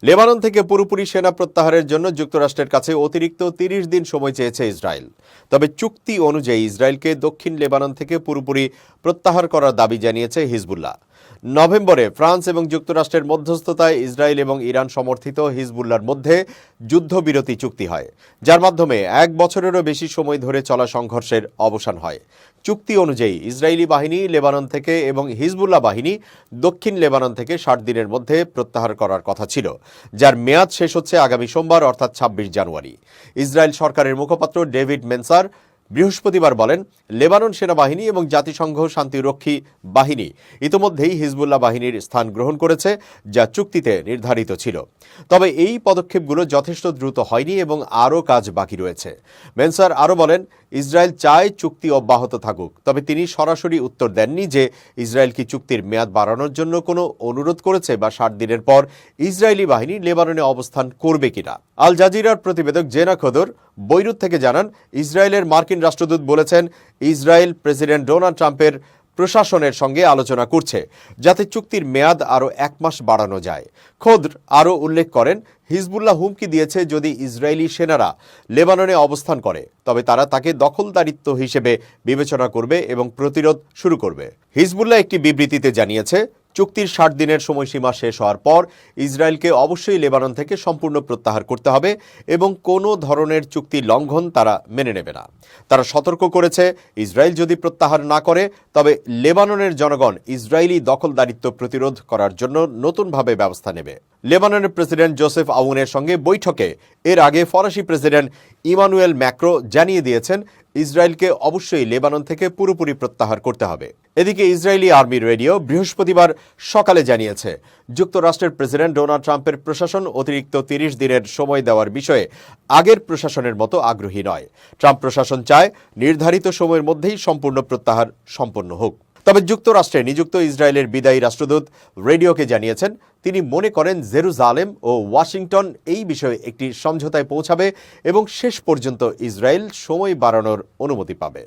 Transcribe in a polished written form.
Lebanon থেকে পুরোপুরি সেনা প্রত্যাহারের জন্য যুক্তরাষ্ট্রের কাছে অতিরিক্ত ৩০ দিন সময় চেয়েছে ইসরায়েল। তবে চুক্তি অনুযায়ী ইসরায়েলকে দক্ষিণ লেবানন থেকে পুরোপুরি প্রত্যাহার করার দাবি জানিয়েছে হিজবুল্লাহ। নভেম্বরে ফ্রান্স এবং যুক্তরাষ্ট্রের মধ্যস্থতায় ইসরায়েল এবং ইরান সমর্থিত হিজবুল্লাহর মধ্যে যুদ্ধবিরতি চুক্তি হয়, যার মাধ্যমে ১ বছরেরও বেশি সময় ধরে চলা সংঘর্ষের অবসান হয়। চুক্তি অনুযায়ী ইসরায়েলি বাহিনী লেবানন থেকে এবং হিজবুল্লাহ বাহিনী দক্ষিণ লেবানন থেকে ৬০ দিনের মধ্যে প্রত্যাহার করার কথা ছিল, যার মেয়াদ শেষ হচ্ছে আগামী সোমবার অর্থাৎ ২৬ জানুয়ারি। ইসরায়েল সরকারের মুখপাত্র ডেভিড মেনসার বৃহস্পতিবার বলেন, লেবানন সেনাবাহিনী এবং জাতিসংঘ শান্তিরক্ষী বাহিনী ইতোমধ্যেই হিজবুল্লাহ বাহিনীর স্থান গ্রহণ করেছে, যা চুক্তিতে নির্ধারিত ছিল। তবে এই পদক্ষেপগুলো যথেষ্ট দ্রুত হয়নি এবং আরও কাজ বাকি রয়েছে। মেনসার আরও বলেন, ইসরায়েল চায় চুক্তি অব্যাহত থাকুক, তবে তিনি সরাসরি উত্তর দেননি যে ইসরায়েল কি চুক্তির মেয়াদ বাড়ানোর জন্য কোনো অনুরোধ করেছে বা ৬০ দিনের পর ইসরায়েলি বাহিনী লেবাননে অবস্থান করবে কিনা। আল জাজিরার প্রতিবেদক জেনা খোদর বৈরুত থেকে জানান, ইসরায়েলের মার্কিন রাষ্ট্রদূত বলেছেন, ইসরায়েল প্রেসিডেন্ট ডোনাল্ড ট্রাম্পের প্রশাসনের সঙ্গে আলোচনা করছে যাতে চুক্তির মেয়াদ আরও ১ মাস বাড়ানো যায়। খোদর আরও উল্লেখ করেন, হিজবুল্লাহ হুমকি দিয়েছে যদি ইসরায়েলি সেনারা লেবাননে অবস্থান করে তবে তারা তাকে দখলদারিত্ব হিসেবে বিবেচনা করবে এবং প্রতিরোধ শুরু করবে। হিজবুল্লাহ একটি বিবৃতিতে জানিয়েছে, চুক্তির ৬০ দিনের সময়সীমা শেষ হওয়ার পর ইসরায়েলকে অবশ্যই লেবানন থেকে সম্পূর্ণ প্রত্যাহার করতে হবে এবং কোনো ধরনের চুক্তি লঙ্ঘন তারা মেনে নেবে না। তারা সতর্ক করেছে, ইসরায়েল যদি প্রত্যাহার না করে তবে লেবাননের জনগণ ইসরায়েলি দখলদারিত্ব প্রতিরোধ করার জন্য নতুনভাবে ব্যবস্থা নেবে। লেবাননের প্রেসিডেন্ট জোসেফ আউনের সঙ্গে বৈঠকে এর আগে ফরাসি প্রেসিডেন্ট ইমানুয়েল ম্যাক্রো জানিয়ে দিয়েছেন, ইসরায়েলকে অবশ্যই লেবানন থেকে পুরোপুরি প্রত্যাহার করতে হবে। এদিকে ইসরায়েলি আর্মি রেডিও বৃহস্পতিবার সকালে জানিয়েছে, যুক্তরাষ্ট্রের প্রেসিডেন্ট ডোনাল্ড ট্রাম্পের প্রশাসন অতিরিক্ত ৩০ দিনের সময় দেওয়ার বিষয়ে আগের প্রশাসনের মতো আগ্রহী নয়। ট্রাম্প প্রশাসন চায় নির্ধারিত সময়ের মধ্যেই সম্পূর্ণ প্রত্যাহার সম্পন্ন হোক। তবে যুক্তরাষ্ট্রে নিযুক্ত ইসরায়েলের বিদায়ী রাষ্ট্রদূত রেডিওকে জানিয়েছেন, তিনি মনে করেন জেরুজালেম ও ওয়াশিংটন এই বিষয়ে একটি সমঝোতায় পৌঁছাবে এবং শেষ পর্যন্ত ইসরায়েল সময় বাড়ানোর অনুমতি পাবে।